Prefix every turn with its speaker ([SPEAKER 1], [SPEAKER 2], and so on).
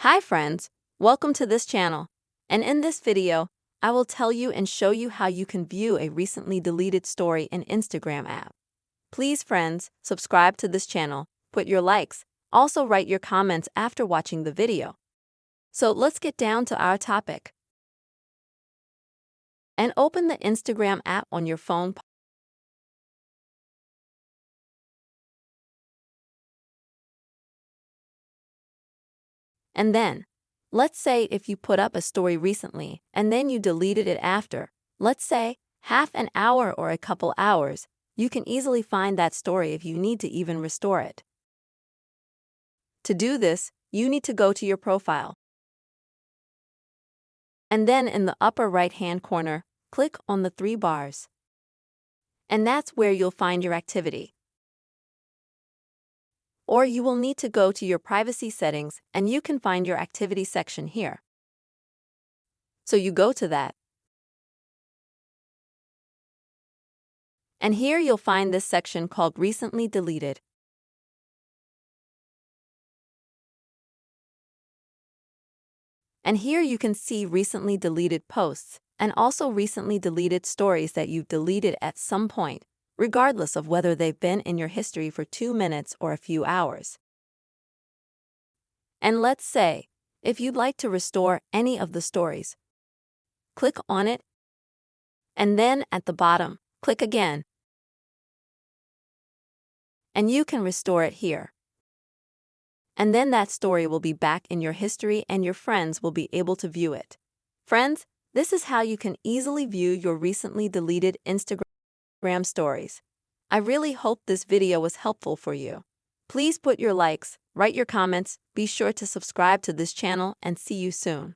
[SPEAKER 1] Hi friends, welcome to this channel. And in this video, I will tell you and show you how you can view a recently deleted story in Instagram app. Please friends, subscribe to this channel, put your likes, also write your comments after watching the video. So let's get down to our topic. And open the Instagram app on your phone. And then, let's say if you put up a story recently and then you deleted it after, let's say, half an hour or a couple hours, you can easily find that story if you need to even restore it. To do this, you need to go to your profile. And then in the upper right-hand corner, click on the three bars. And that's where you'll find your activity. Or you will need to go to your privacy settings and you can find your activity section here. So you go to that. And here you'll find this section called Recently Deleted. And here you can see recently deleted posts and also recently deleted stories that you've deleted at some point, regardless of whether they've been in your history for 2 minutes or a few hours. And let's say, if you'd like to restore any of the stories, click on it, and then at the bottom, click again. And you can restore it here. And then that story will be back in your history and your friends will be able to view it. Friends, this is how you can easily view your recently deleted Instagram stories. I really hope this video was helpful for you. Please put your likes, write your comments, be sure to subscribe to this channel and see you soon.